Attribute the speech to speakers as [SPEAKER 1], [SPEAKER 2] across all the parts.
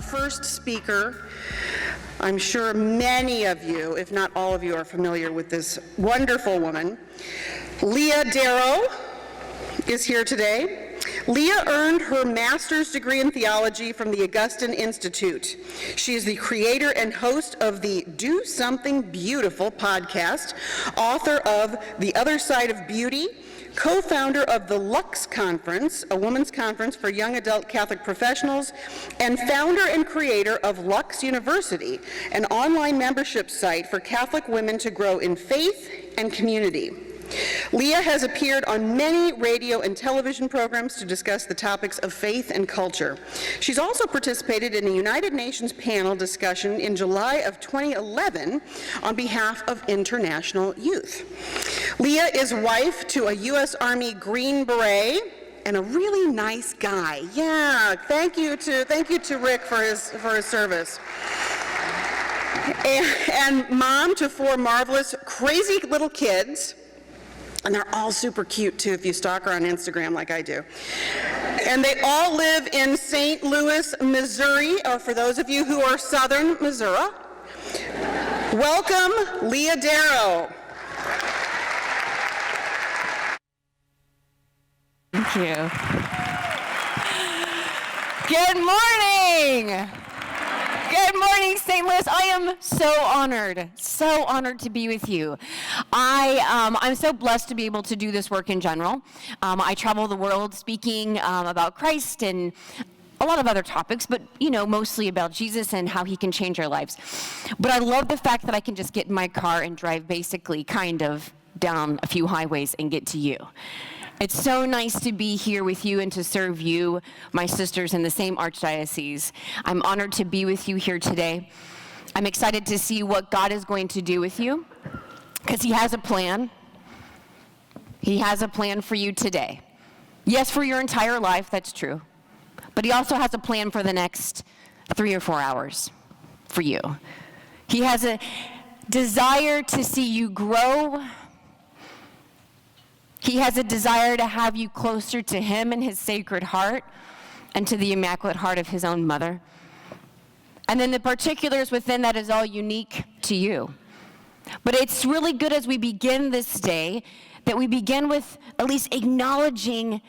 [SPEAKER 1] first speaker. I'm sure many of you, if not all of you, are familiar with this wonderful woman. Leah Darrow is here today. Leah earned her master's degree in theology from the Augustine Institute. She is the creator and host of the Do Something Beautiful podcast, author of The Other Side of Beauty, co-founder of the Lux Conference, a women's conference for young adult Catholic professionals, and founder and creator of Lux University, an online membership site for Catholic women to grow in faith and community. Leah has appeared on many radio and television programs to discuss the topics of faith and culture. She's also participated in a United Nations panel discussion in July of 2011 on behalf of international youth. Leah is wife to a U.S. Army Green Beret and a really nice guy. Yeah, thank you to Rick for his service. And mom to 4 marvelous, crazy little kids. And they're all super cute, too, if you stalk her on Instagram like I do. And they all live in St. Louis, Missouri, or for those of you who are Southern Missouri. Welcome, Leah Darrow.
[SPEAKER 2] Thank you. Good morning. Good morning, St. Louis. I am so honored to be with you. I'm so blessed to be able to do this work in general. I travel the world speaking about Christ and a lot of other topics, but mostly about Jesus and how he can change our lives. But I love the fact that I can just get in my car and drive basically kind of down a few highways and get to you. It's so nice to be here with you and to serve you, my sisters in the same archdiocese. I'm honored to be with you here today. I'm excited to see what God is going to do with you, because he has a plan. He has a plan for you today. Yes, for your entire life, that's true. But he also has a plan for the next 3 or 4 hours for you. He has a desire to see you grow. He has a desire to have you closer to him and his sacred heart and to the Immaculate Heart of his own mother. And then the particulars within that is all unique to you. But it's really good as we begin this day that we begin with at least acknowledging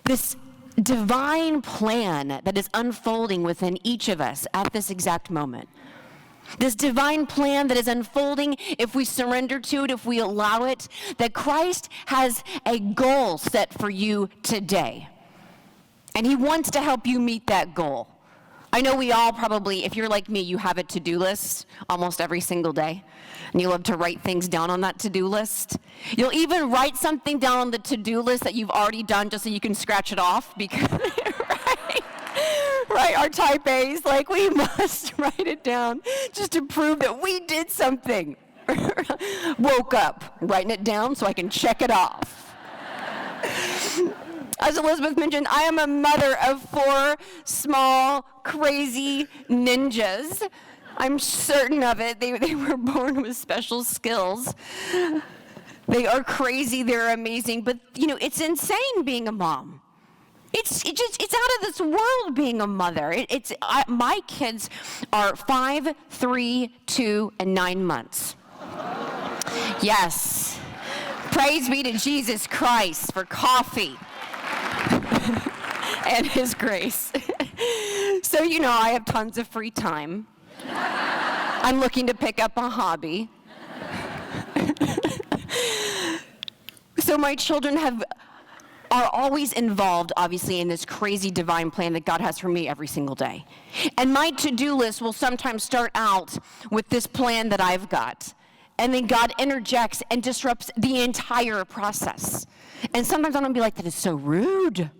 [SPEAKER 2] this divine plan that is unfolding within each of us at this exact moment. This divine plan that is unfolding if we surrender to it, if we allow it, that Christ has a goal set for you today. And he wants to help you meet that goal. I know we all probably, if you're like me, you have a to-do list almost every single day. And you love to write things down on that to-do list. You'll even write something down on the to-do list that you've already done just so you can scratch it off because, right, our type A's, like we must write it down just to prove that we did something. Woke up, writing it down so I can check it off. As Elizabeth mentioned, I am a mother of 4 small, crazy ninjas. I'm certain of it. They were born with special skills. They are crazy, they're amazing, but it's insane being a mom. It's out of this world being a mother. My kids are 5, 3, 2, and 9 months. Yes. Praise be to Jesus Christ for coffee and his grace. So, I have tons of free time. I'm looking to pick up a hobby. So my children are always involved, obviously, in this crazy divine plan that God has for me every single day. And my to-do list will sometimes start out with this plan that I've got. And then God interjects and disrupts the entire process. And sometimes I'm going to be like, that is so rude.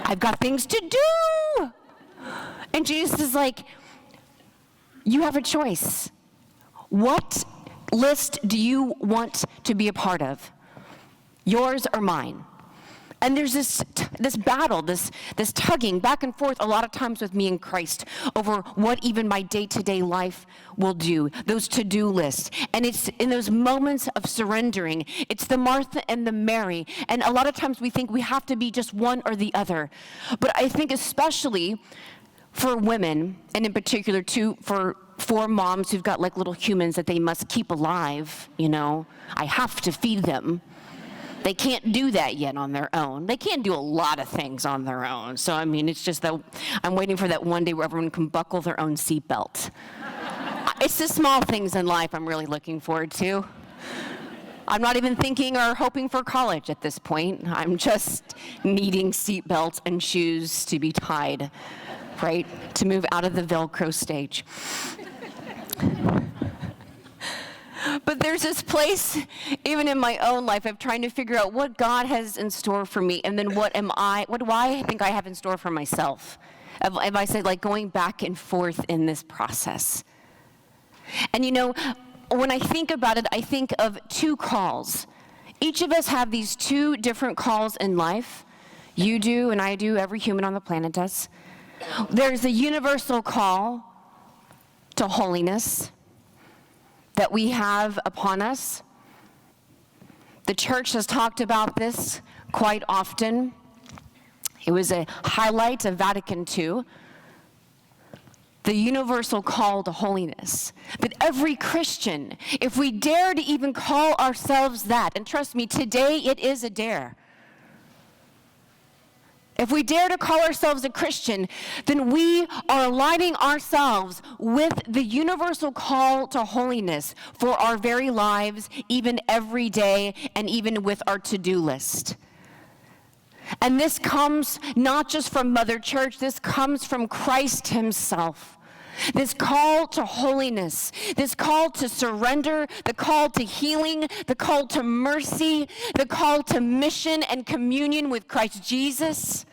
[SPEAKER 2] I've got things to do. And Jesus is like, you have a choice. What list do you want to be a part of? Yours or mine? And there's this battle, this tugging back and forth a lot of times with me and Christ over what even my day-to-day life will do, those to-do lists. And it's in those moments of surrendering, it's the Martha and the Mary. And a lot of times we think we have to be just one or the other. But I think especially for women, and in particular for moms who've got like little humans that they must keep alive, I have to feed them. They can't do that yet on their own. They can't do a lot of things on their own. So, it's just that I'm waiting for that one day where everyone can buckle their own seatbelt. It's the small things in life I'm really looking forward to. I'm not even thinking or hoping for college at this point. I'm just needing seatbelts and shoes to be tied, right? To move out of the Velcro stage. But there's this place, even in my own life, of trying to figure out what God has in store for me, and then what do I think I have in store for myself? If I said, like, going back and forth in this process. And when I think about it, I think of two calls. Each of us have these two different calls in life. You do, and I do, every human on the planet does. There's a universal call to holiness that we have upon us. The church has talked about this quite often. It was a highlight of Vatican II. The universal call to holiness. That every Christian, if we dare to even call ourselves that, and trust me, today it is a dare. If we dare to call ourselves a Christian, then we are aligning ourselves with the universal call to holiness for our very lives, even every day, and even with our to-do list. And this comes not just from Mother Church, this comes from Christ himself. This call to holiness, this call to surrender, the call to healing, the call to mercy, the call to mission and communion with Christ Jesus.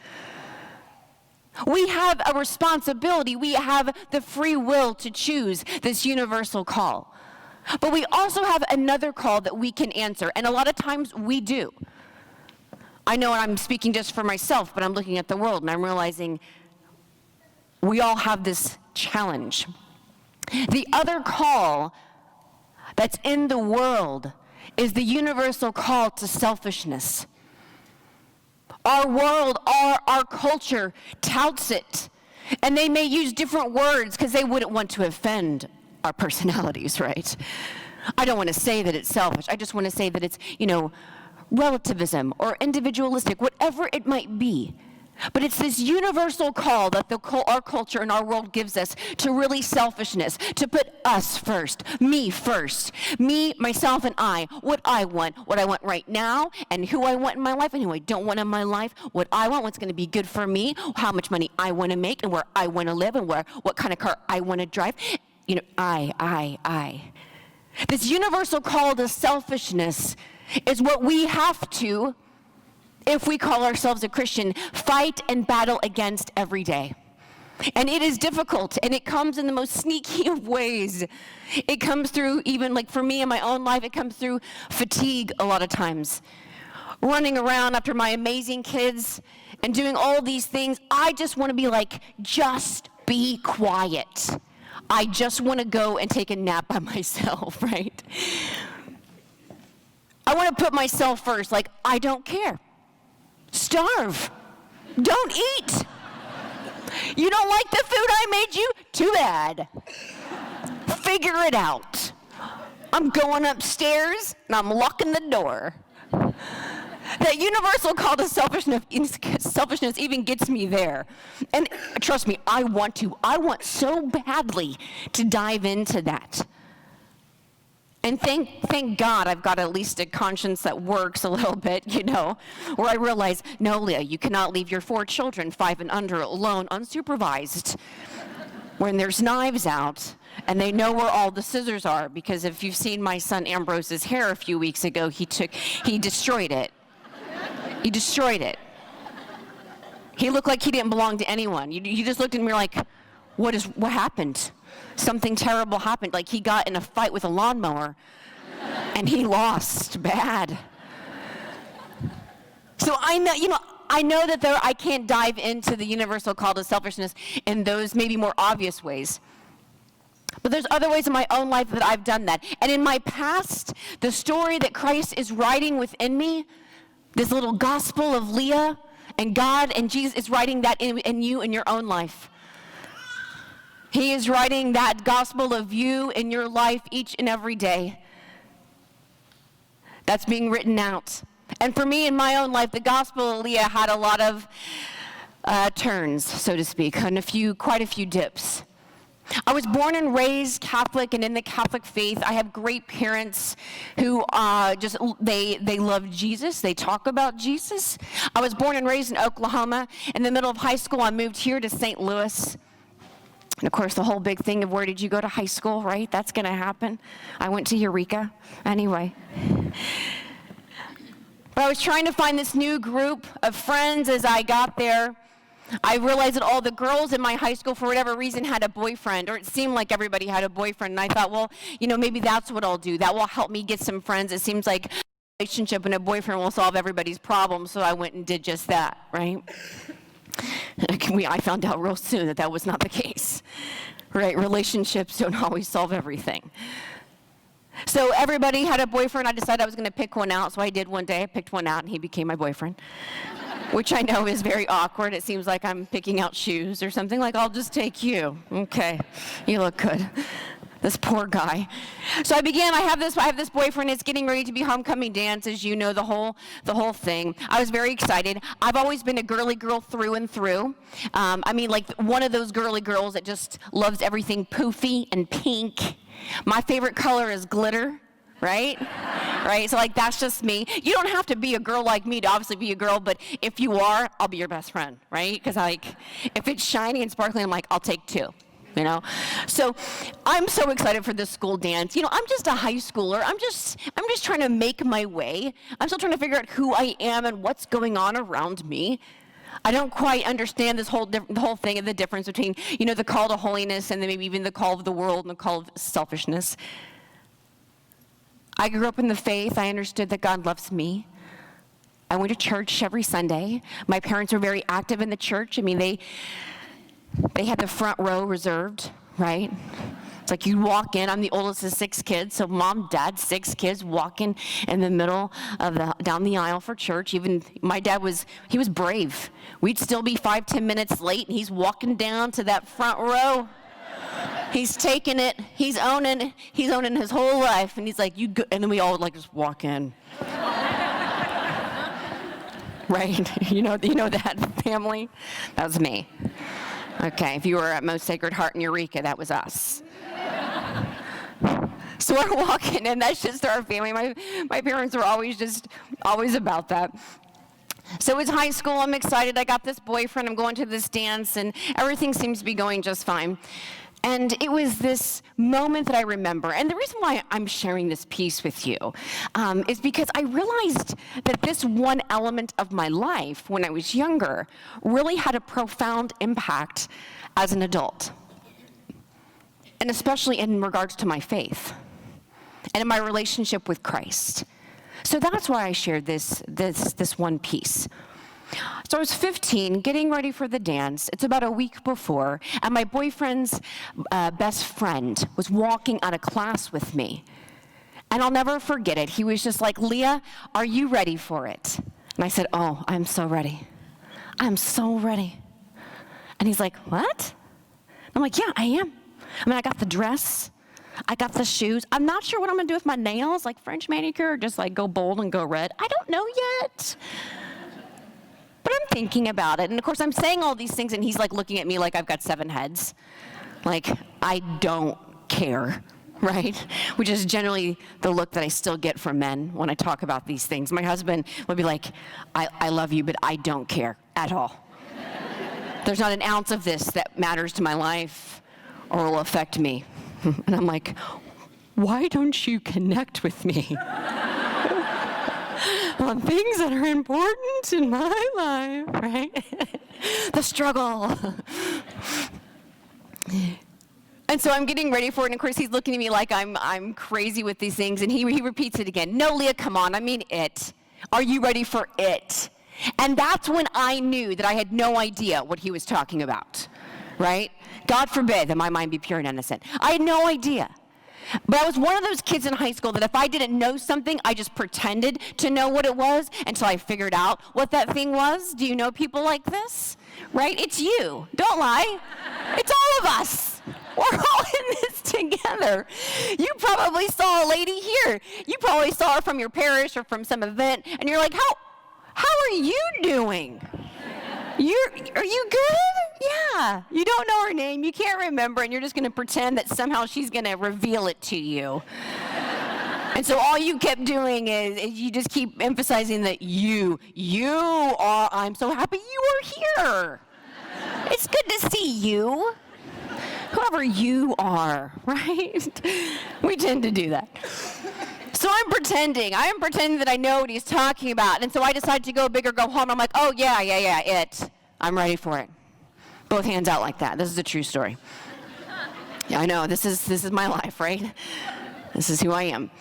[SPEAKER 2] We have a responsibility. We have the free will to choose this universal call. But we also have another call that we can answer, and a lot of times we do. I know I'm speaking just for myself, but I'm looking at the world and I'm realizing we all have this challenge. The other call that's in the world is the universal call to selfishness. Our world, our culture touts it, and they may use different words because they wouldn't want to offend our personalities, right? I don't want to say that it's selfish. I just want to say that it's, relativism or individualistic, whatever it might be. But it's this universal call that our culture and our world gives us to really selfishness, to put us first, me, myself, and I, what I want right now, and who I want in my life, and who I don't want in my life, what I want, what's going to be good for me, how much money I want to make, and where I want to live, and what kind of car I want to drive. I. This universal call to selfishness is what we have to, if we call ourselves a Christian, fight and battle against every day. And it is difficult, and it comes in the most sneaky of ways. It comes through, even like for me in my own life, it comes through fatigue a lot of times. Running around after my amazing kids and doing all these things, I just want to be like, just be quiet. I just want to go and take a nap by myself, right? I want to put myself first, like, I don't care. Starve. Don't eat. You don't like the food I made you? Too bad. Figure it out. I'm going upstairs and I'm locking the door. That universal call to selfishness even gets me there. And trust me, I want so badly to dive into that. And thank God I've got at least a conscience that works a little bit, where I realize, no, Leah, you cannot leave your 4 children, 5 and under, alone, unsupervised, when there's knives out, and they know where all the scissors are, because if you've seen my son Ambrose's hair a few weeks ago, he destroyed it. He destroyed it. He looked like he didn't belong to anyone. You just looked at me like, what happened? Something terrible happened. Like he got in a fight with a lawnmower and he lost bad. So I know that I can't dive into the universal call to selfishness in those maybe more obvious ways. But there's other ways in my own life that I've done that. And in my past, the story that Christ is writing within me, this little gospel of Leah and God and Jesus is writing that in you in your own life. He is writing that gospel of you in your life each and every day. That's being written out. And for me in my own life, the gospel of Leah had a lot of turns, so to speak, and quite a few dips. I was born and raised Catholic and in the Catholic faith. I have great parents who they love Jesus. They talk about Jesus. I was born and raised in Oklahoma. In the middle of high school, I moved here to St. Louis. And of course, the whole big thing of where did you go to high school, right? That's going to happen. I went to Eureka. Anyway. But I was trying to find this new group of friends as I got there. I realized that all the girls in my high school, for whatever reason, had a boyfriend, or it seemed like everybody had a boyfriend. And I thought, well, maybe that's what I'll do. That will help me get some friends. It seems like a relationship and a boyfriend will solve everybody's problems. So I went and did just that, right? I found out real soon that was not the case, right? Relationships don't always solve everything. So everybody had a boyfriend. I decided I was going to pick one out. So I did one day. I picked one out, and he became my boyfriend, which I know is very awkward. It seems like I'm picking out shoes or something. Like, I'll just take you. Okay, you look good. This poor guy. So I have this boyfriend. It's getting ready to be homecoming dance, as you know, the whole thing. I was very excited. I've always been a girly girl through and through. Like one of those girly girls that just loves everything poofy and pink. My favorite color is glitter, right? Right? So that's just me. You don't have to be a girl like me to obviously be a girl, but if you are, I'll be your best friend, right? Because if it's shiny and sparkling, I'll take two. So I'm so excited for this school dance. I'm just a high schooler. I'm just trying to make my way. I'm still trying to figure out who I am and what's going on around me. I don't quite understand the whole thing and the difference between, the call to holiness and then maybe even the call of the world and the call of selfishness. I grew up in the faith. I understood that God loves me. I went to church every Sunday. My parents were very active in the church. They had the front row reserved, right? It's like you walk in. I'm the oldest of 6 kids, so mom, dad, 6 kids walking in the middle of down the aisle for church. Even my dad was brave. We'd still be 5-10 minutes late, and he's walking down to that front row. He's taking it. He's owning his whole life, and he's like, "You go," and then we all just walk in. Right? You know that family? That was me. Okay, if you were at Most Sacred Heart in Eureka, that was us. So we're walking, and that's just our family. My parents were always about that. So it's high school. I'm excited. I got this boyfriend. I'm going to this dance, and everything seems to be going just fine. And it was this moment that I remember. And the reason why I'm sharing this piece with you is because I realized that this one element of my life when I was younger really had a profound impact as an adult. And especially in regards to my faith and in my relationship with Christ. So that's why I shared this one piece. So I was 15, getting ready for the dance. It's about a week before, and my boyfriend's best friend was walking out of class with me. And I'll never forget it. He was just like, "Leah, are you ready for it?" And I said, "Oh, I'm so ready. I'm so ready." And he's like, "What?" I'm like, "Yeah, I am. I got the dress. I got the shoes. I'm not sure what I'm going to do with my nails, like French manicure, or just go bold and go red. I don't know yet. But I'm thinking about it." And of course, I'm saying all these things, and he's looking at me like I've got 7 heads. I don't care, right? Which is generally the look that I still get from men when I talk about these things. My husband will be like, I love you, but I don't care at all. There's not an ounce of this that matters to my life or will affect me. And I'm like, why don't you connect with me on things that are important in my life, right? The struggle. And so I'm getting ready for it, and of course he's looking at me like I'm crazy with these things, and he repeats it again. "No, Leah, come on, I mean it. Are you ready for it?" And that's when I knew that I had no idea what he was talking about, right? God forbid that my mind be pure and innocent. I had no idea. But I was one of those kids in high school that if I didn't know something, I just pretended to know what it was until I figured out what that thing was. Do you know people like this? Right? It's you. Don't lie. It's all of us. We're all in this together. You probably saw a lady here. You probably saw her from your parish or from some event, and you're like, how are you doing? Are you good? Yeah. You don't know her name, you can't remember, and you're just going to pretend that somehow she's going to reveal it to you. And so all you kept doing is you just keep emphasizing that you are, I'm so happy you are here. It's good to see you. Whoever you are, right? We tend to do that. So I'm pretending that I know what he's talking about. And so I decide to go big or go home. I'm like, oh, yeah, it. I'm ready for it. Both hands out like that. This is a true story. Yeah, I know, this is my life, right? This is who I am.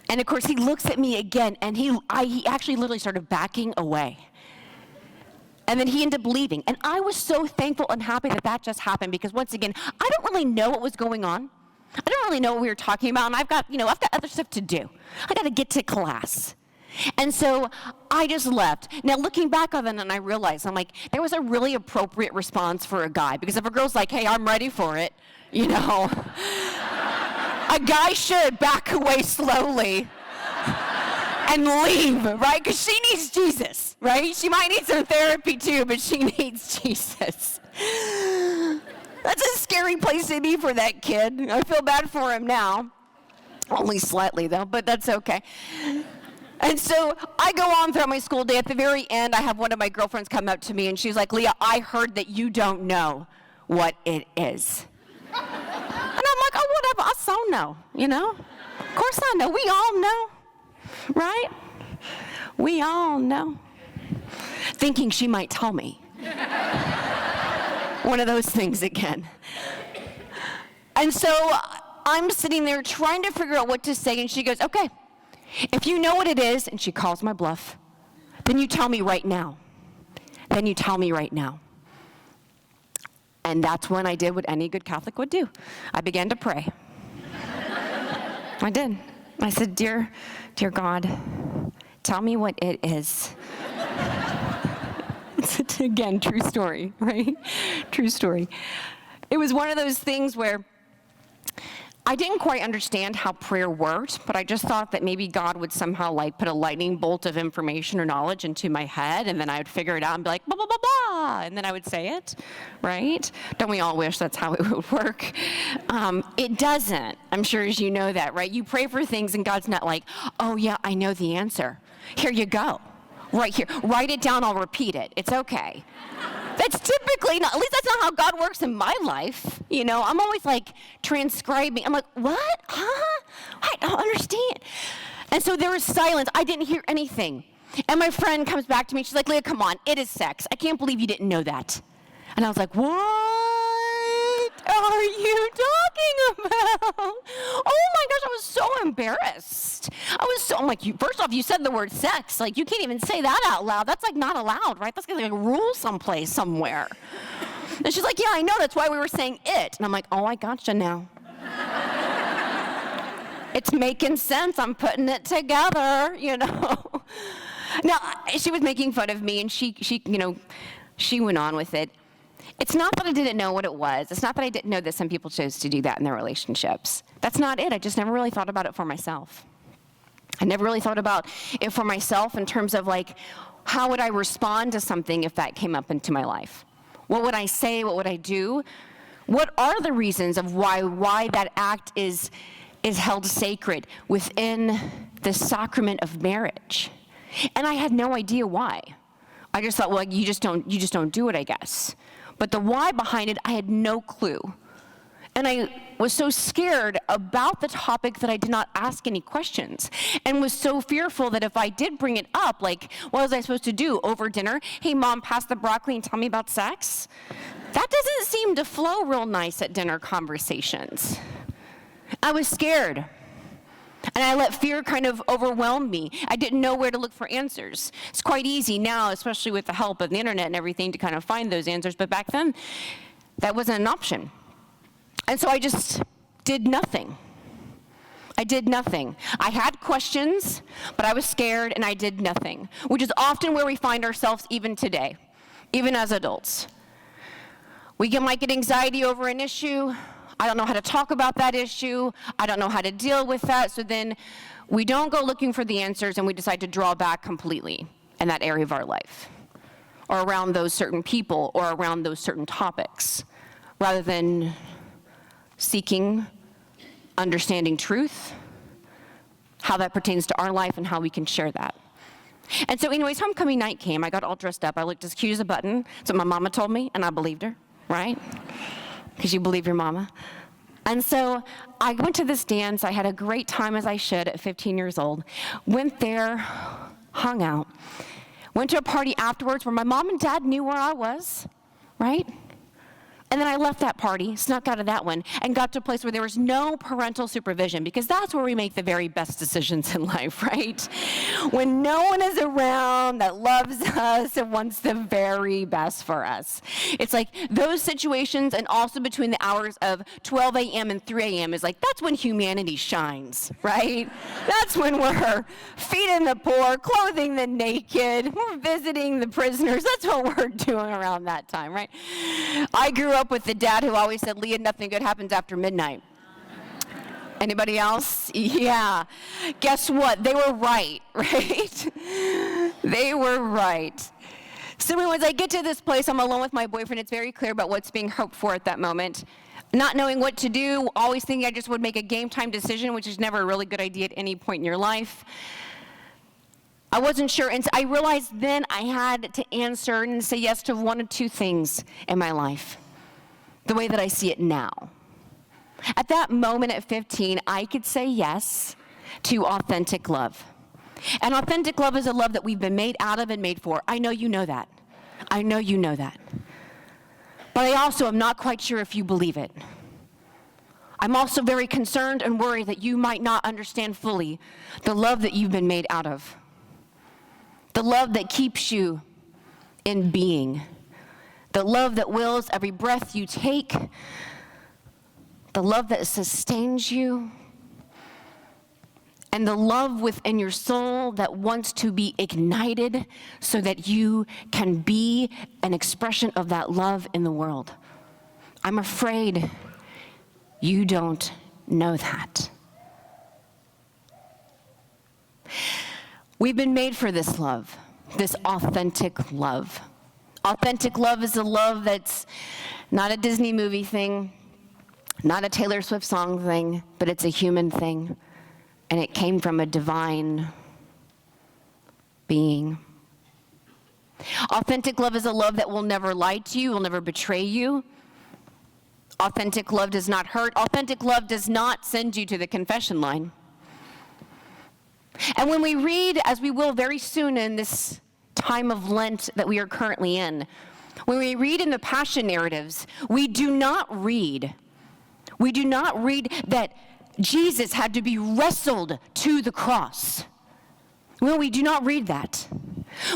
[SPEAKER 2] And of course, he looks at me again, and he actually literally started backing away. And then he ended up leaving. And I was so thankful and happy that just happened, because once again, I don't really know what was going on. I don't really know what we were talking about, and I've got other stuff to do. I got to get to class. And so I just left. Now, looking back on it, and I realized, I'm like, there was a really appropriate response for a guy, because if a girl's like, hey, I'm ready for it, a guy should back away slowly and leave, right? Because she needs Jesus, right? She might need some therapy too, but she needs Jesus. That's a scary place to be for that kid. I feel bad for him now. Only slightly, though, but that's okay. And so I go on throughout my school day. At the very end, I have one of my girlfriends come up to me, and she's like, Leah, I heard that you don't know what it is. And I'm like, oh, whatever, I so know, Of course I know. We all know, right? We all know. Thinking she might tell me. One of those things again. And so I'm sitting there trying to figure out what to say, and she goes, okay, if you know what it is, and she calls my bluff, then you tell me right now. Then you tell me right now. And that's when I did what any good Catholic would do. I began to pray. I did. I said, dear God, tell me what it is. Again, true story, right? True story. It was one of those things where I didn't quite understand how prayer worked, but I just thought that maybe God would somehow put a lightning bolt of information or knowledge into my head, and then I would figure it out and be like, blah, blah, blah, blah, and then I would say it, right? Don't we all wish that's how it would work? It doesn't. I'm sure as you know that, right? You pray for things and God's not like, oh yeah, I know the answer. Here you go. Right here. Write it down, I'll repeat it. It's okay. That's typically not, at least that's not how God works in my life. I'm always transcribing. I'm like, what? Huh? I don't understand. And so there was silence. I didn't hear anything. And my friend comes back to me. She's like, Leah, come on. It is sex. I can't believe you didn't know that. And I was like, what are you talking about? Oh my gosh, I was so embarrassed. I'm like, first off, you said the word sex. You can't even say that out loud. That's not allowed, right? That's a rule someplace, somewhere. And she's like, yeah, I know. That's why we were saying it. And I'm like, oh, I gotcha now. It's making sense. I'm putting it together, Now, she was making fun of me, and she went on with it. It's not that I didn't know what it was. It's not that I didn't know that some people chose to do that in their relationships. That's not it. I just never really thought about it for myself. I never really thought about it for myself in terms of how would I respond to something if that came up into my life? What would I say? What would I do? What are the reasons of why that act is held sacred within the sacrament of marriage? And I had no idea why. I just thought, you just don't do it, I guess. But the why behind it, I had no clue. And I was so scared about the topic that I did not ask any questions, and was so fearful that if I did bring it up, what was I supposed to do over dinner? Hey, Mom, pass the broccoli and tell me about sex? That doesn't seem to flow real nice at dinner conversations. I was scared. And I let fear kind of overwhelm me. I didn't know where to look for answers. It's quite easy now, especially with the help of the internet and everything, to kind of find those answers. But back then, that wasn't an option. And so I just did nothing. I did nothing. I had questions, but I was scared and I did nothing, which is often where we find ourselves even today, even as adults. We might get anxiety over an issue. I don't know how to talk about that issue. I don't know how to deal with that. So then we don't go looking for the answers and we decide to draw back completely in that area of our life, or around those certain people, or around those certain topics, rather than seeking, understanding truth, how that pertains to our life and how we can share that. And so anyways, homecoming night came. I got all dressed up. I looked as cute as a button. That's what my mama told me, and I believed her, right? Because you believe your mama. And so I went to this dance. I had a great time, as I should, at 15 years old. Went there, hung out. Went to a party afterwards where my mom and dad knew where I was, right? And then I left that party, snuck out of that one, and got to a place where there was no parental supervision, because that's where we make the very best decisions in life, right? When no one is around that loves us and wants the very best for us. It's like those situations, and also between the hours of 12 a.m. and 3 a.m. is like, that's when humanity shines, right? That's when we're feeding the poor, clothing the naked, we're visiting the prisoners. That's what we're doing around that time, right? I grew up with the dad who always said, Leah, nothing good happens after midnight. Anybody else? Yeah. Guess what? They were right, right? They were right. So anyways, I get to this place, I'm alone with my boyfriend. It's very clear about what's being hoped for at that moment. Not knowing what to do, always thinking I just would make a game time decision, which is never a really good idea at any point in your life. I wasn't sure, and so I realized then I had to answer and say yes to one of two things in my life, the way that I see it now. At that moment at 15, I could say yes to authentic love. And authentic love is a love that we've been made out of and made for. I know you know that. I know you know that. But I also am not quite sure if you believe it. I'm also very concerned and worried that you might not understand fully the love that you've been made out of. The love that keeps you in being. The love that wills every breath you take. The love that sustains you. And the love within your soul that wants to be ignited so that you can be an expression of that love in the world. I'm afraid you don't know that. We've been made for this love, this authentic love. Authentic love is a love that's not a Disney movie thing, not a Taylor Swift song thing, but it's a human thing. And it came from a divine being. Authentic love is a love that will never lie to you, will never betray you. Authentic love does not hurt. Authentic love does not send you to the confession line. And when we read, as we will very soon in this time of Lent that we are currently in, when we read in the Passion narratives, we do not read that Jesus had to be wrestled to the cross. Well, we do not read that.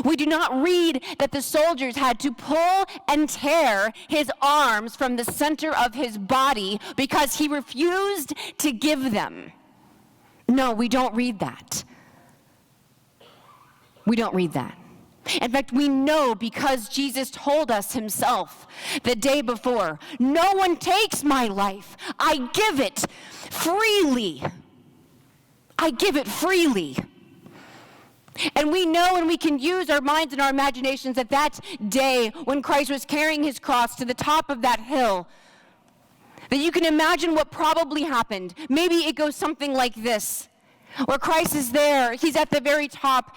[SPEAKER 2] We do not read that the soldiers had to pull and tear his arms from the center of his body because he refused to give them. No, we don't read that. We don't read that. In fact, we know because Jesus told us himself the day before, no one takes my life. I give it freely. I give it freely. And we know, and we can use our minds and our imaginations that that day when Christ was carrying his cross to the top of that hill, that you can imagine what probably happened. Maybe it goes something like this, where Christ is there, he's at the very top.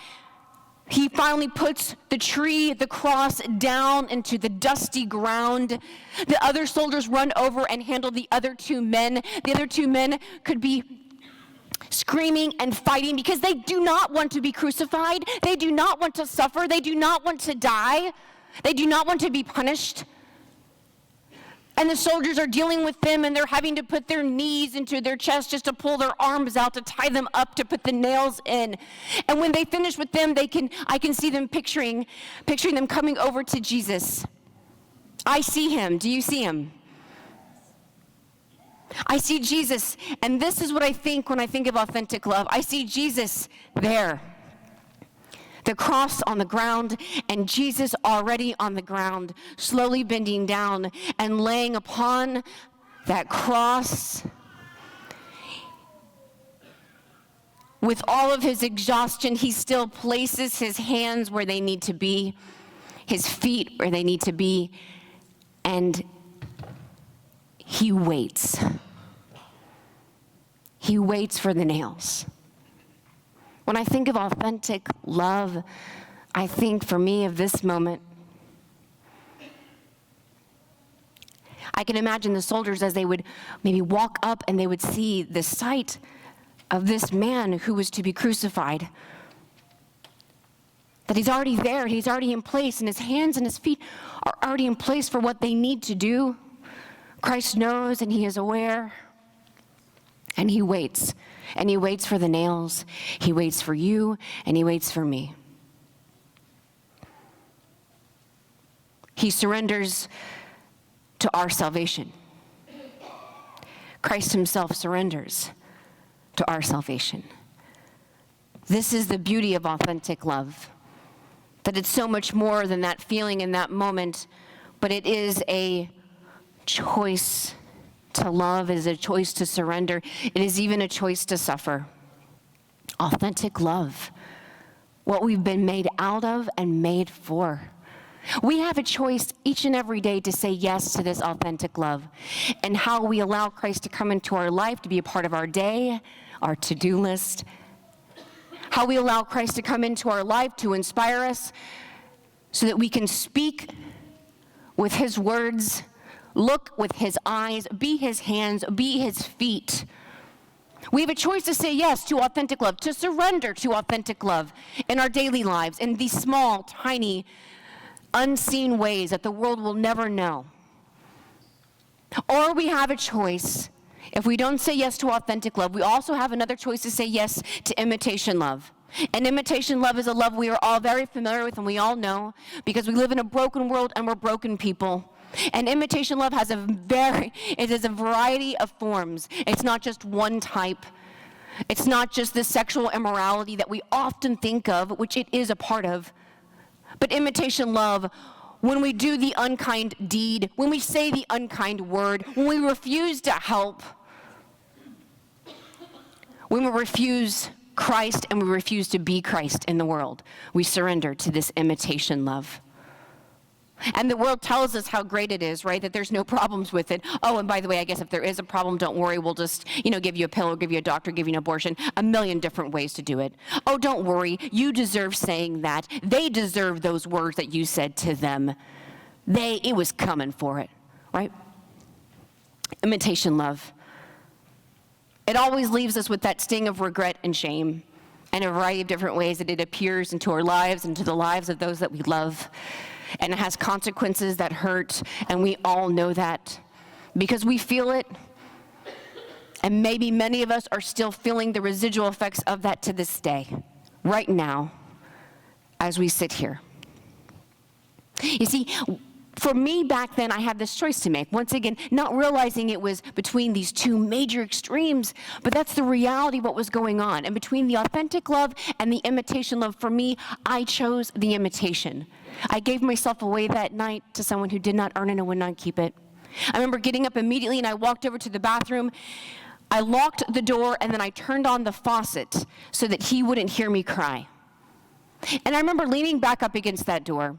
[SPEAKER 2] He finally puts the cross down into the dusty ground. The other soldiers run over and handle the other two men. The other two men could be screaming and fighting because they do not want to be crucified. They do not want to suffer. They do not want to die. They do not want to be punished. And the soldiers are dealing with them, and they're having to put their knees into their chest just to pull their arms out, to tie them up, to put the nails in. And when they finish with them, I can see them picturing them coming over to Jesus. I see him. Do you see him? I see Jesus, and this is what I think when I think of authentic love. I see Jesus there. The cross on the ground, and Jesus already on the ground, slowly bending down and laying upon that cross, with all of his exhaustion, he still places his hands where they need to be, his feet where they need to be, and he waits. He waits for the nails. When I think of authentic love, I think for me of this moment. I can imagine the soldiers as they would maybe walk up and they would see the sight of this man who was to be crucified. That he's already there, he's already in place, and his hands and his feet are already in place for what they need to do. Christ knows and he is aware. And he waits. And he waits for the nails. He waits for you and he waits for me. He surrenders to our salvation. Christ himself surrenders to our salvation. This is the beauty of authentic love, that it's so much more than that feeling in that moment, but it is a choice to love, it is a choice to surrender, it is even a choice to suffer. Authentic love, what we've been made out of and made for. We have a choice each and every day to say yes to this authentic love, and how we allow Christ to come into our life, to be a part of our day, our to-do list, how we allow Christ to come into our life to inspire us so that we can speak with his words, look with his eyes, be his hands, be his feet. We have a choice to say yes to authentic love, to surrender to authentic love in our daily lives, in these small, tiny, unseen ways that the world will never know. Or we have a choice, if we don't say yes to authentic love, we also have another choice to say yes to imitation love. And imitation love is a love we are all very familiar with and we all know, because we live in a broken world and we're broken people. And imitation love has it is a variety of forms. It's not just one type. It's not just the sexual immorality that we often think of, which it is a part of. But imitation love, when we do the unkind deed, when we say the unkind word, when we refuse to help, when we refuse Christ and we refuse to be Christ in the world, we surrender to this imitation love. And the world tells us how great it is, right? That there's no problems with it. Oh, and by the way, I guess if there is a problem, don't worry. We'll just, give you a pill, give you a doctor, give you an abortion. A million different ways to do it. Oh, don't worry. You deserve saying that. They deserve those words that you said to them. It was coming for it, right? Imitation love. It always leaves us with that sting of regret and shame, and a variety of different ways that it appears into our lives and to the lives of those that we love. And it has consequences that hurt, and we all know that because we feel it, and maybe many of us are still feeling the residual effects of that to this day, right now, as we sit here. You see, for me back then, I had this choice to make. Once again, not realizing it was between these two major extremes, but that's the reality of what was going on. And between the authentic love and the imitation love, for me, I chose the imitation. I gave myself away that night to someone who did not earn it and would not keep it. I remember getting up immediately and I walked over to the bathroom. I locked the door and then I turned on the faucet so that he wouldn't hear me cry. And I remember leaning back up against that door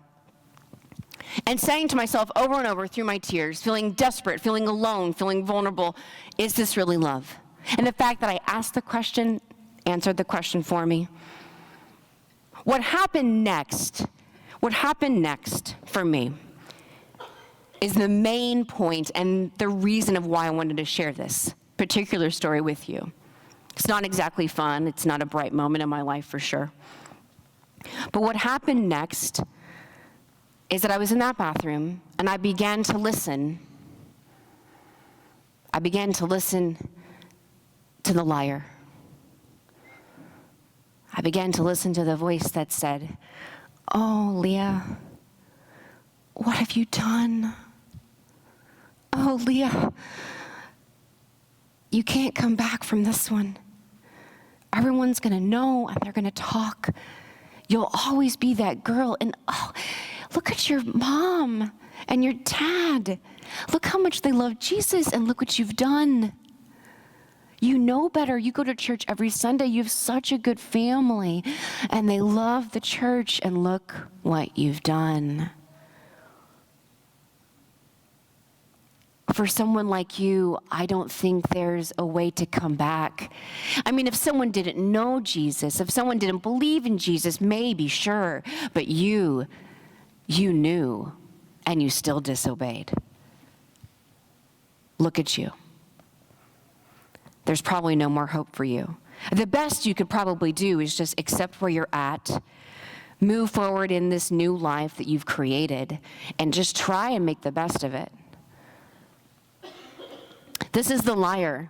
[SPEAKER 2] and saying to myself over and over through my tears, feeling desperate, feeling alone, feeling vulnerable, is this really love? And the fact that I asked the question answered the question for me. What happened next for me is the main point and the reason of why I wanted to share this particular story with you. It's not exactly fun. It's not a bright moment in my life for sure. But what happened next is that I was in that bathroom and I began to listen. I began to listen to the liar. I began to listen to the voice that said, "Oh, Leah, what have you done? Oh, Leah, you can't come back from this one. Everyone's gonna know and they're gonna talk. You'll always be that girl, and oh, Look at your mom and your dad. Look how much they love Jesus, and look what you've done. You know better. You go to church every Sunday. You have such a good family, and they love the church, and look what you've done. For someone like you, I don't think there's a way to come back. I mean, if someone didn't know Jesus, if someone didn't believe in Jesus, maybe, sure. But you knew, and you still disobeyed. Look at you. There's probably no more hope for you. The best you could probably do is just accept where you're at, move forward in this new life that you've created, and just try and make the best of it. This is the liar,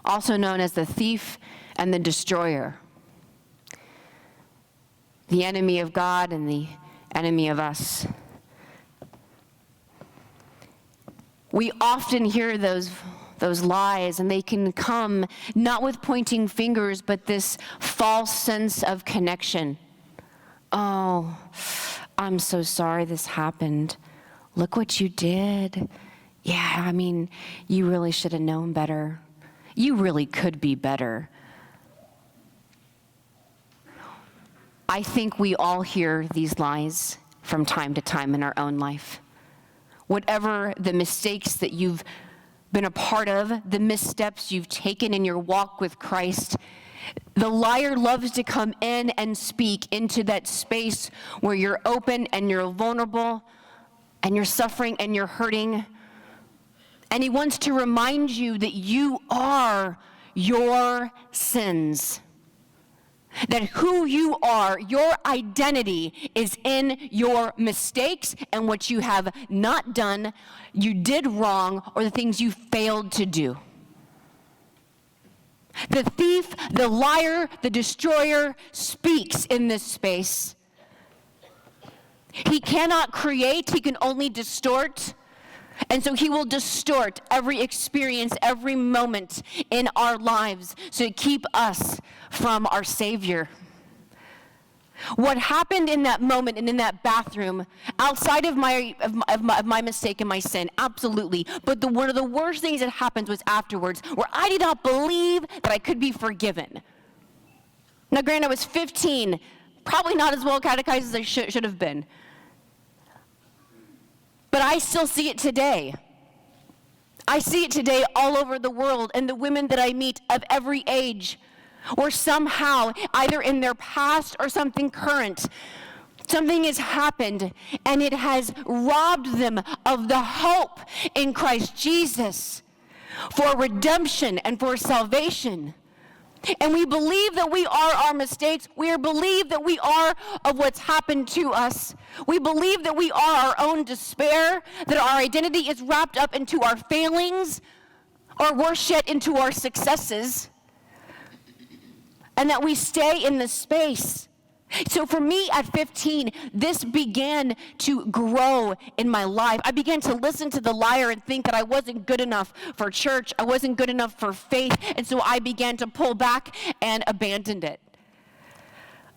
[SPEAKER 2] also known as the thief and the destroyer, the enemy of God and the enemy of us. We often hear those lies, and they can come not with pointing fingers, but this false sense of connection. Oh, I'm so sorry this happened. Look what you did. Yeah, I mean, you really should have known better. You really could be better. I think we all hear these lies from time to time in our own life. Whatever the mistakes that you've been a part of, the missteps you've taken in your walk with Christ, the liar loves to come in and speak into that space where you're open and you're vulnerable and you're suffering and you're hurting. And he wants to remind you that you are your sins. That who you are, your identity is in your mistakes and what you have not done, you did wrong, or the things you failed to do. The thief, the liar, the destroyer speaks in this space. He cannot create, he can only distort. And so he will distort every experience, every moment in our lives to keep us from our Savior. What happened in that moment and in that bathroom, outside of my mistake and my sin, absolutely. But one of the worst things that happened was afterwards, where I did not believe that I could be forgiven. Now, granted, I was 15, probably not as well catechized as I should have been. But I still see it today. I see it today all over the world, and the women that I meet of every age, or somehow, either in their past or something current, something has happened, and it has robbed them of the hope in Christ Jesus for redemption and for salvation. And we believe that we are our mistakes. We believe that we are of what's happened to us. We believe that we are our own despair, that our identity is wrapped up into our failings, or worse yet, into our successes, and that we stay in this space. So for me at 15, this began to grow in my life. I began to listen to the liar and think that I wasn't good enough for church. I wasn't good enough for faith. And so I began to pull back and abandoned it.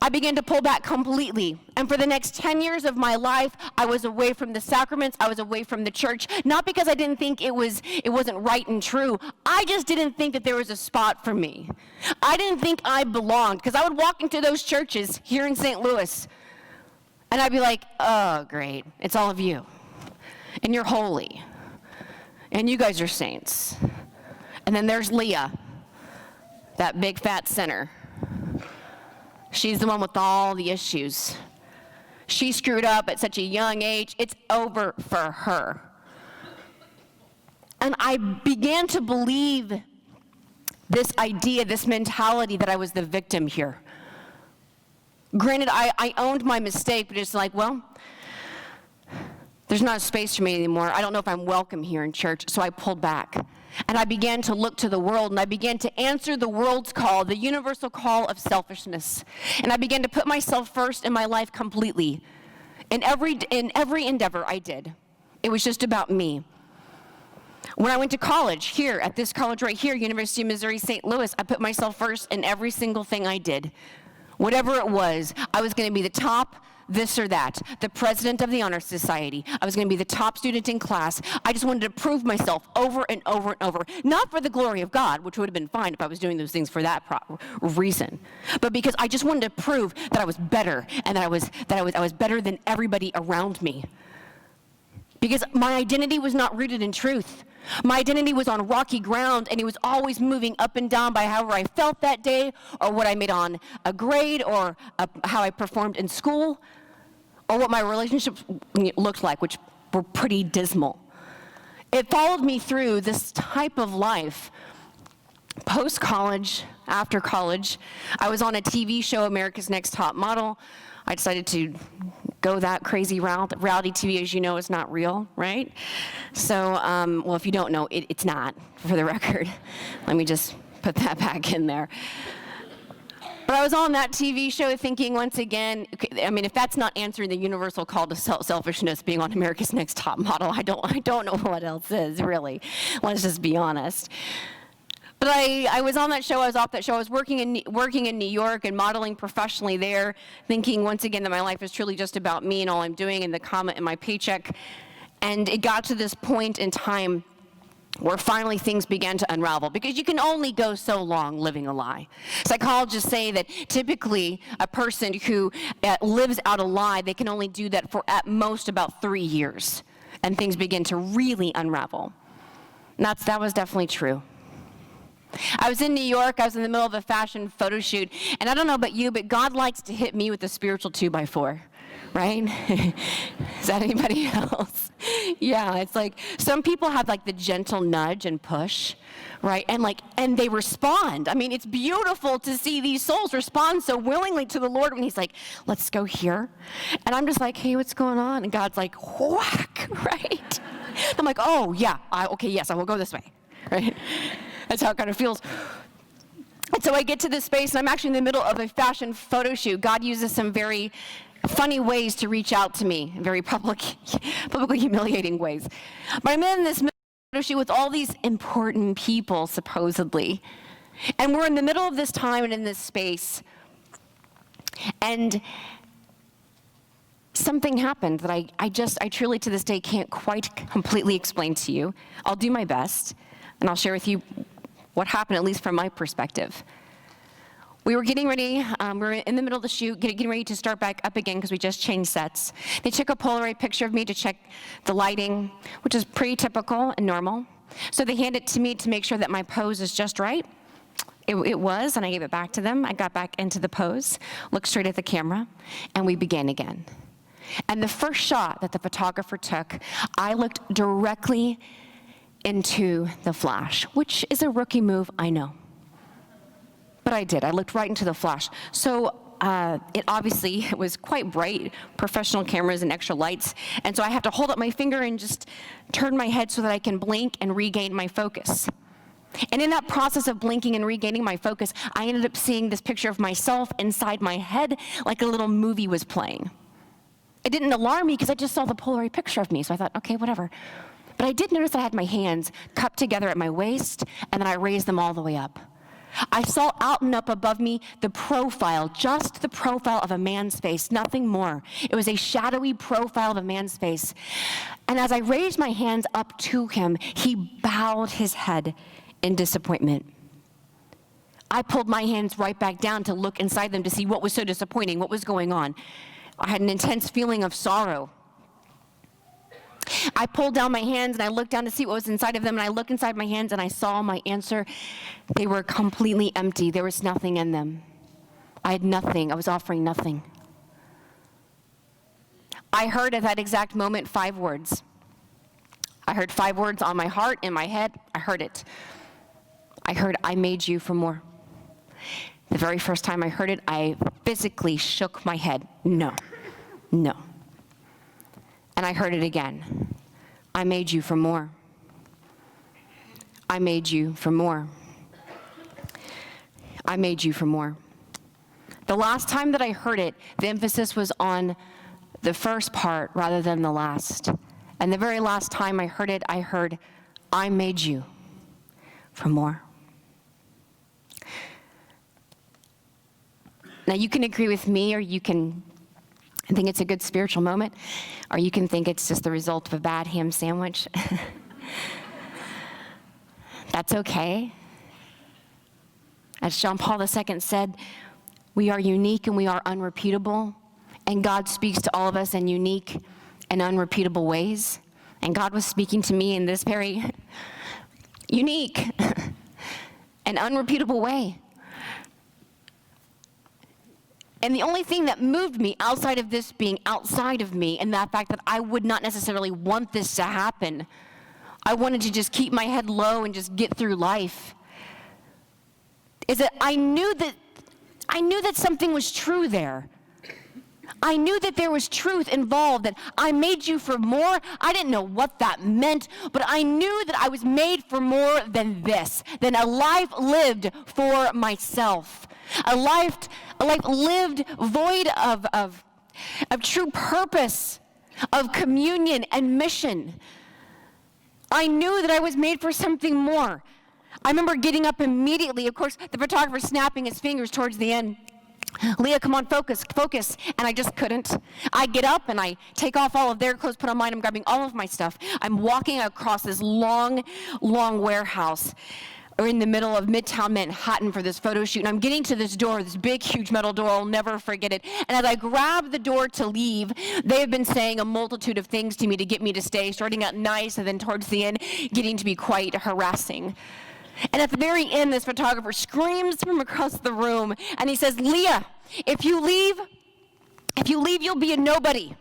[SPEAKER 2] I began to pull back completely. And for the next 10 years of my life, I was away from the sacraments. I was away from the church, not because I didn't think it wasn't right and true. I just didn't think that there was a spot for me. I didn't think I belonged, because I would walk into those churches here in St. Louis, and I'd be like, oh, great, it's all of you. And you're holy. And you guys are saints. And then there's Leah, that big fat sinner. She's the one with all the issues. She screwed up at such a young age. It's over for her. And I began to believe this idea, this mentality that I was the victim here. Granted, I owned my mistake, but it's like, well, there's not a space for me anymore. I don't know if I'm welcome here in church, so I pulled back. And I began to look to the world, and I began to answer the world's call, the universal call of selfishness. And I began to put myself first in my life completely. In every endeavor I did, it was just about me. When I went to college, here, at this college right here, University of Missouri, St. Louis, I put myself first in every single thing I did. Whatever it was, I was going to be the top, this or that, the president of the honor society. I was going to be the top student in class. I just wanted to prove myself over and over and over, not for the glory of God, which would have been fine if I was doing those things for that reason, but because I just wanted to prove that I was better and that I was better than everybody around me. Because my identity was not rooted in truth. My identity was on rocky ground, and it was always moving up and down by however I felt that day, or what I made on a grade, or how I performed in school, or what my relationships looked like, which were pretty dismal. It followed me through this type of life. Post-college, after college, I was on a TV show, America's Next Top Model. I decided to go that crazy route. Reality TV, as you know, is not real, right? So, well, if you don't know, it's not, for the record. Let me just put that back in there. But I was on that TV show thinking once again, I mean, if that's not answering the universal call to selfishness, being on America's Next Top Model, I don't know what else is, really. Let's just be honest. But I was on that show, I was off that show, I was working in New York and modeling professionally there, thinking once again that my life is truly just about me and all I'm doing and the comma in my paycheck. And it got to this point in time where finally things began to unravel, because you can only go so long living a lie. Psychologists say that typically a person who lives out a lie, they can only do that for at most about 3 years, and things begin to really unravel. And that was definitely true. I was in New York, I was in the middle of a fashion photo shoot, and I don't know about you, but God likes to hit me with a spiritual 2x4, right? Is that anybody else? Yeah, it's like, some people have like the gentle nudge and push, right? And they respond. I mean, it's beautiful to see these souls respond so willingly to the Lord when he's like, let's go here. And I'm just like, hey, what's going on? And God's like, whack, right? I'm like, oh yeah, okay, yes, I will go this way, right? That's how it kind of feels. And so I get to this space, and I'm actually in the middle of a fashion photo shoot. God uses some very funny ways to reach out to me, very publicly humiliating ways. But I'm in this photo shoot with all these important people, supposedly. And we're in the middle of this time and in this space. And something happened that I truly to this day can't quite completely explain to you. I'll do my best, and I'll share with you what happened, at least from my perspective. We were getting ready, we were in the middle of the shoot, getting ready to start back up again because we just changed sets. They took a Polaroid picture of me to check the lighting, which is pretty typical and normal. So they handed it to me to make sure that my pose is just right. It was, and I gave it back to them. I got back into the pose, looked straight at the camera, and we began again. And the first shot that the photographer took, I looked directly into the flash, which is a rookie move, I know. But I did. I looked right into the flash. So it was quite bright, professional cameras and extra lights, and so I have to hold up my finger and just turn my head so that I can blink and regain my focus. And in that process of blinking and regaining my focus, I ended up seeing this picture of myself inside my head like a little movie was playing. It didn't alarm me because I just saw the Polaroid picture of me, so I thought, okay, whatever. But I did notice that I had my hands cupped together at my waist, and then I raised them all the way up. I saw out and up above me the profile, just the profile of a man's face, nothing more. It was a shadowy profile of a man's face. And as I raised my hands up to him, he bowed his head in disappointment. I pulled my hands right back down to look inside them to see what was so disappointing, what was going on. I had an intense feeling of sorrow. I pulled down my hands and I looked down to see what was inside of them, and I looked inside my hands and I saw my answer. They were completely empty. There was nothing in them. I had nothing. I was offering nothing. I heard at that exact moment 5 words. I heard 5 words on my heart, in my head. I heard it. I heard, I made you for more. The very first time I heard it, I physically shook my head. No, no. And I heard it again. I made you for more. I made you for more. I made you for more. The last time that I heard it, the emphasis was on the first part rather than the last. And the very last time I heard it, I heard, I made you for more. Now you can agree with me or you can I think it's a good spiritual moment, or you can think it's just the result of a bad ham sandwich. That's okay. As John Paul II said, we are unique and we are unrepeatable, and God speaks to all of us in unique and unrepeatable ways. And God was speaking to me in this very unique and unrepeatable way. And the only thing that moved me outside of this being outside of me, and that fact that I would not necessarily want this to happen, I wanted to just keep my head low and just get through life, is that I knew that something was true there. I knew that there was truth involved, that I made you for more. I didn't know what that meant, but I knew that I was made for more than this, than a life lived for myself. A life lived void of true purpose, of communion and mission. I knew that I was made for something more. I remember getting up immediately, of course, the photographer snapping his fingers towards the end. Leah, come on, focus. And I just couldn't. I get up and I take off all of their clothes, put on mine. I'm grabbing all of my stuff. I'm walking across this long warehouse. We're in the middle of Midtown Manhattan for this photo shoot, and I'm getting to this door, this big, huge metal door. I'll never forget it. And as I grab the door to leave, they have been saying a multitude of things to me to get me to stay, starting out nice, and then towards the end, getting to be quite harassing. And at the very end, this photographer screams from across the room, and he says, Leah, if you leave, you'll be a nobody.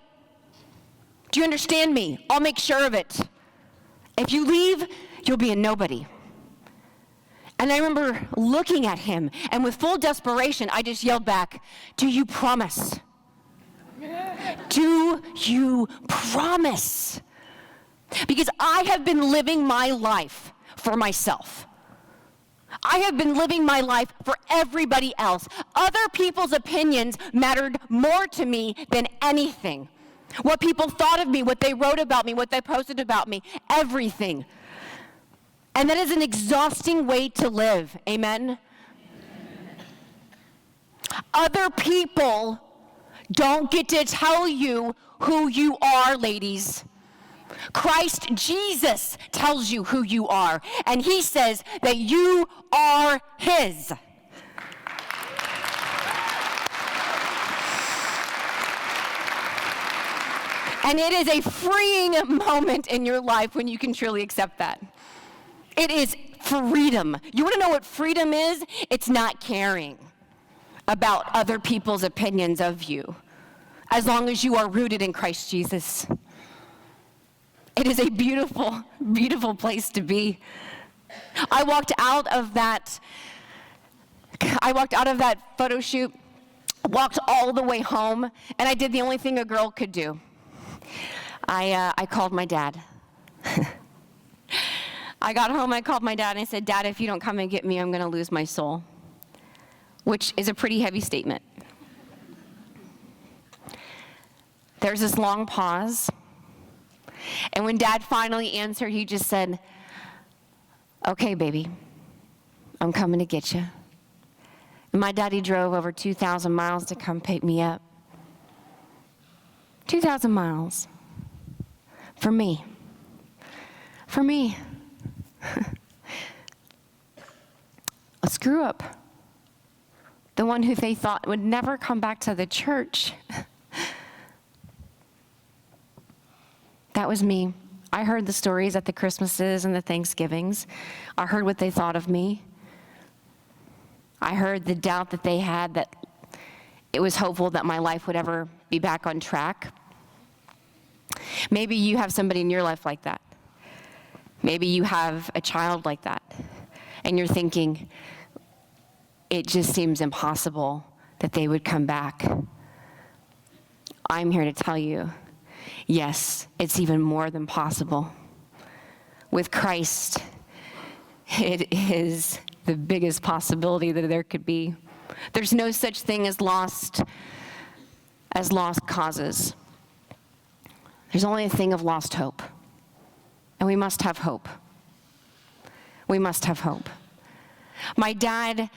[SPEAKER 2] Do you understand me? I'll make sure of it. If you leave, you'll be a nobody. And I remember looking at him, and with full desperation, I just yelled back, do you promise? Do you promise? Because I have been living my life for myself. I have been living my life for everybody else. Other people's opinions mattered more to me than anything. What people thought of me, what they wrote about me, what they posted about me, everything. And that is an exhausting way to live. Amen? Other people don't get to tell you who you are, ladies. Christ Jesus tells you who you are, and he says that you are his. And it is a freeing moment in your life when you can truly accept that. It is freedom. You want to know what freedom is? It's not caring about other people's opinions of you, as long as you are rooted in Christ Jesus. It is a beautiful, beautiful place to be. I walked out of that photo shoot, walked all the way home, and I did the only thing a girl could do. I called my dad. I got home, I called my dad, and I said, Dad, if you don't come and get me, I'm going to lose my soul, which is a pretty heavy statement. There's this long pause. And when Dad finally answered, he just said, okay, baby, I'm coming to get you. And my daddy drove over 2,000 miles to come pick me up. 2,000 miles. For me. For me. A screw up. The one who they thought would never come back to the church. That was me. I heard the stories at the Christmases and the Thanksgivings. I heard what they thought of me. I heard the doubt that they had that it was hopeful that my life would ever be back on track. Maybe you have somebody in your life like that. Maybe you have a child like that. And you're thinking, it just seems impossible that they would come back. I'm here to tell you, yes, it's even more than possible. With Christ, it is the biggest possibility that there could be. There's no such thing as lost causes. There's only a thing of lost hope. And we must have hope. We must have hope. My dad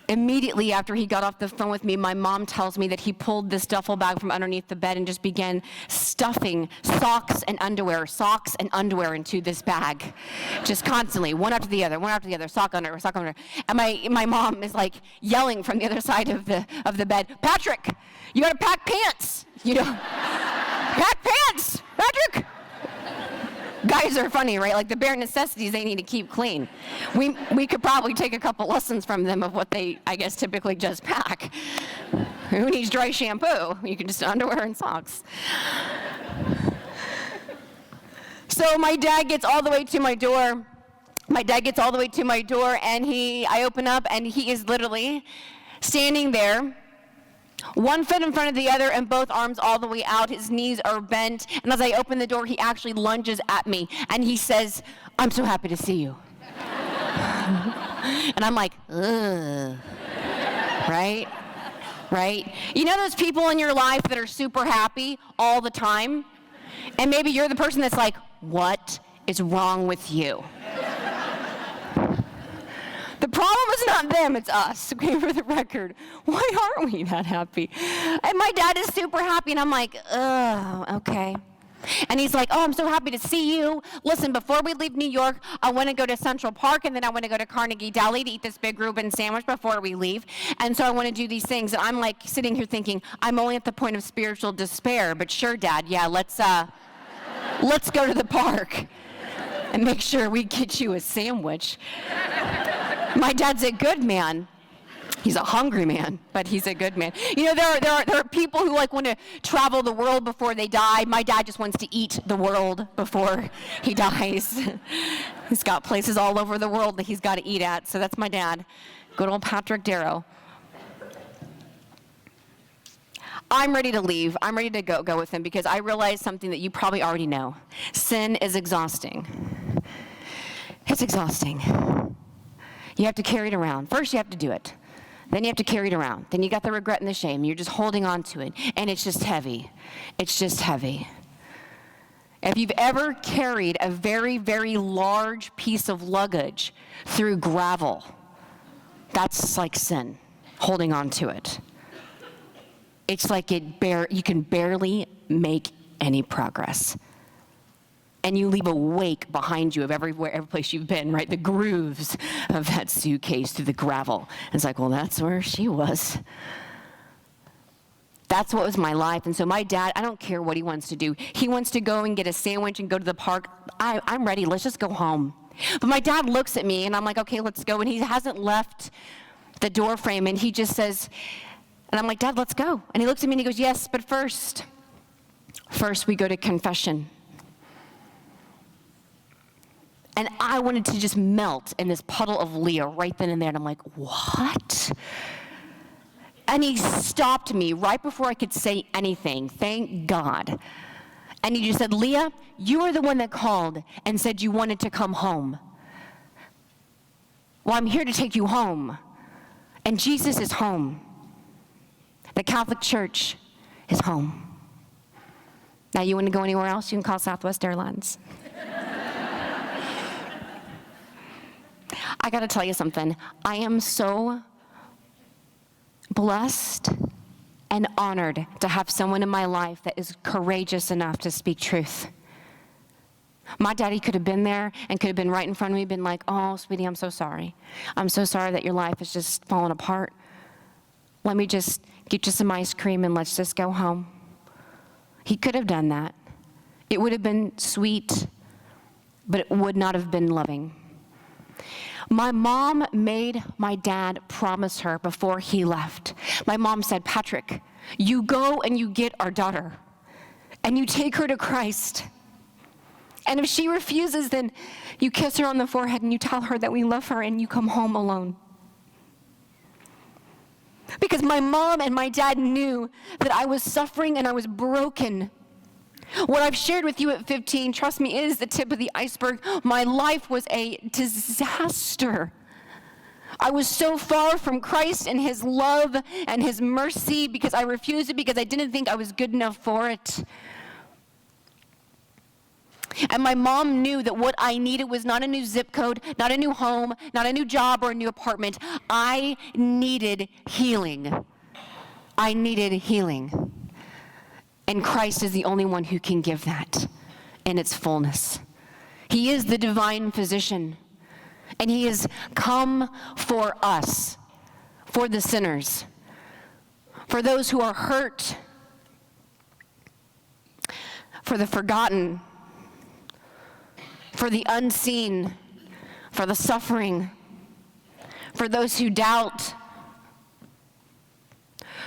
[SPEAKER 2] Immediately after he got off the phone with me, my mom tells me that he pulled this duffel bag from underneath the bed and just began stuffing socks and underwear into this bag. Just constantly, one after the other, sock underwear, sock underwear. And my mom is like yelling from the other side of the bed, Patrick, you gotta pack pants, pack pants, Patrick. Guys are funny, right? Like the bare necessities they need to keep clean. We could probably take a couple lessons from them of what they, I guess, typically just pack. Who needs dry shampoo? You can just underwear and socks. So my dad gets all the way to my door. And I open up and he is literally standing there, one foot in front of the other and both arms all the way out. His knees are bent. And as I open the door, he actually lunges at me and he says, I'm so happy to see you. And I'm like, ugh. Right? You know those people in your life that are super happy all the time? And maybe you're the person that's like, what is wrong with you? The problem is not them, it's us, okay, for the record. Why aren't we that happy? And my dad is super happy, and I'm like, oh, okay. And he's like, oh, I'm so happy to see you. Listen, before we leave New York, I want to go to Central Park, and then I want to go to Carnegie Deli to eat this big Reuben sandwich before we leave. And so I want to do these things. And I'm like sitting here thinking, I'm only at the point of spiritual despair, but sure, Dad, yeah, let's go to the park and make sure we get you a sandwich. My dad's a good man. He's a hungry man, but he's a good man. You know, there are people who like want to travel the world before they die. My dad just wants to eat the world before he dies. He's got places all over the world that he's got to eat at. So that's my dad, good old Patrick Darrow. I'm ready to leave. I'm ready to go with him because I realize something that you probably already know. Sin is exhausting. It's exhausting. You have to carry it around. First, you have to do it. Then you have to carry it around. Then you got the regret and the shame. You're just holding on to it. And it's just heavy. It's just heavy. If you've ever carried a very, very large piece of luggage through gravel, that's like sin, holding on to it. It's like you can barely make any progress. And you leave a wake behind you of every place you've been, right? The grooves of that suitcase through the gravel. And it's like, well, that's where she was. That's what was my life. And so my dad, I don't care what he wants to do. He wants to go and get a sandwich and go to the park. I'm ready. Let's just go home. But my dad looks at me, and I'm like, okay, let's go. And he hasn't left the door frame, and he just says, and I'm like, Dad, let's go. And he looks at me, and he goes, yes, but first we go to confession. And I wanted to just melt in this puddle of Leah right then and there. And I'm like, what? And he stopped me right before I could say anything. Thank God. And he just said, Leah, you are the one that called and said you wanted to come home. Well, I'm here to take you home. And Jesus is home. The Catholic Church is home. Now, you want to go anywhere else? You can call Southwest Airlines. I got to tell you something. I am so blessed and honored to have someone in my life that is courageous enough to speak truth. My daddy could have been there and could have been right in front of me, been like, oh, sweetie, I'm so sorry. I'm so sorry that your life is just falling apart. Let me just get you some ice cream and let's just go home. He could have done that. It would have been sweet, but it would not have been loving. My mom made my dad promise her before he left. My mom said, Patrick, you go and you get our daughter, and you take her to Christ. And if she refuses, then you kiss her on the forehead and you tell her that we love her and you come home alone. Because my mom and my dad knew that I was suffering and I was broken. What I've shared with you at 15, trust me, is the tip of the iceberg. My life was a disaster. I was so far from Christ and his love and his mercy because I refused it because I didn't think I was good enough for it. And my mom knew that what I needed was not a new zip code, not a new home, not a new job or a new apartment. I needed healing. I needed healing. And Christ is the only one who can give that in its fullness. He is the divine physician. And he has come for us, for the sinners, for those who are hurt, for the forgotten, for the unseen, for the suffering, for those who doubt,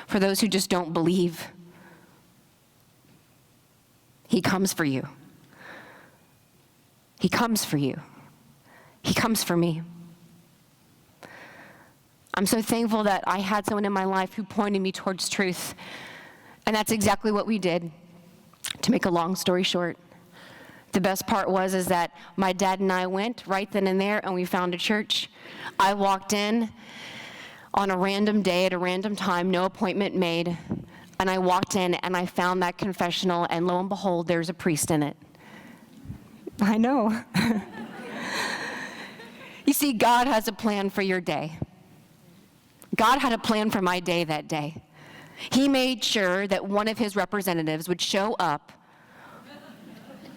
[SPEAKER 2] for those who just don't believe. He comes for you. He comes for you. He comes for me. I'm so thankful that I had someone in my life who pointed me towards truth. And that's exactly what we did. To make a long story short, the best part is that my dad and I went right then and there and we found a church. I walked in on a random day at a random time, no appointment made, and I walked in and I found that confessional, and lo and behold, there's a priest in it. I know. You see, God has a plan for your day. God had a plan for my day that day. He made sure that one of his representatives would show up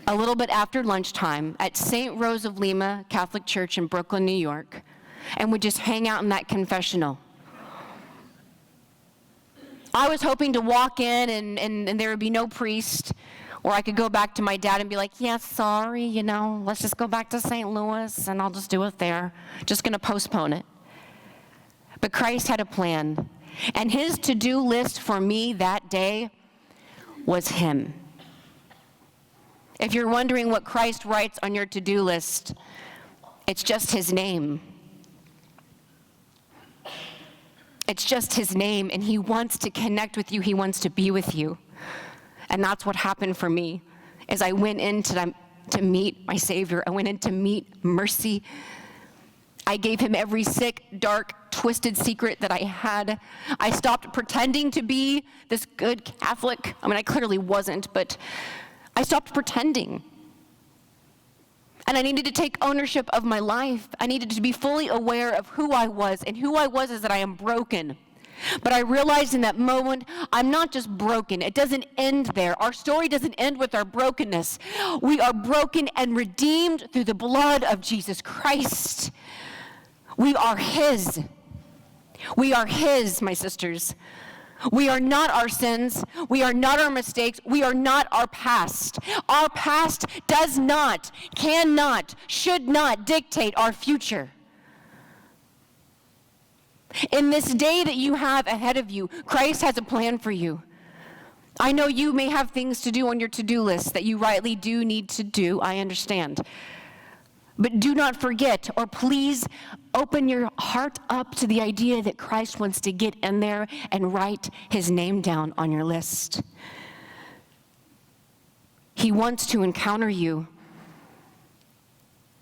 [SPEAKER 2] a little bit after lunchtime at St. Rose of Lima Catholic Church in Brooklyn, New York, and would just hang out in that confessional. I was hoping to walk in and there would be no priest, or I could go back to my dad and be like, yeah, sorry, let's just go back to St. Louis and I'll just do it there. Just gonna postpone it. But Christ had a plan, and his to-do list for me that day was him. If you're wondering what Christ writes on your to-do list, it's just his name. It's just his name, and he wants to connect with you. He wants to be with you. And that's what happened for me as I went in to meet my Savior. I went in to meet mercy. I gave him every sick, dark, twisted secret that I had. I stopped pretending to be this good Catholic. I clearly wasn't, but I stopped pretending. And I needed to take ownership of my life. I needed to be fully aware of who I was, and who I was is that I am broken. But I realized in that moment, I'm not just broken. It doesn't end there. Our story doesn't end with our brokenness. We are broken and redeemed through the blood of Jesus Christ. We are his. We are his, my sisters. We are not our sins. We are not our mistakes. We are not our past. Our past does not, cannot, should not dictate our future. In this day that you have ahead of you, Christ has a plan for you. I know you may have things to do on your to-do list that you rightly do need to do. I understand. But do not forget, or please open your heart up to the idea that Christ wants to get in there and write his name down on your list. He wants to encounter you.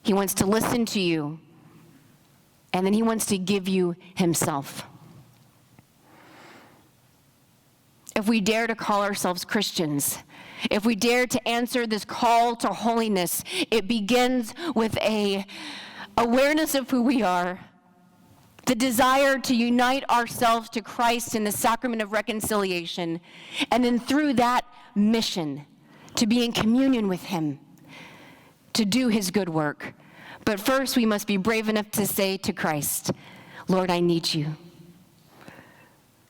[SPEAKER 2] He wants to listen to you. And then he wants to give you himself. If we dare to call ourselves Christians, if we dare to answer this call to holiness, it begins with an awareness of who we are, the desire to unite ourselves to Christ in the sacrament of reconciliation, and then through that mission, to be in communion with him, to do his good work. But first, we must be brave enough to say to Christ, Lord, I need you.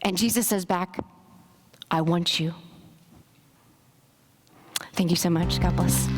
[SPEAKER 2] And Jesus says back, I want you. Thank you so much. God bless.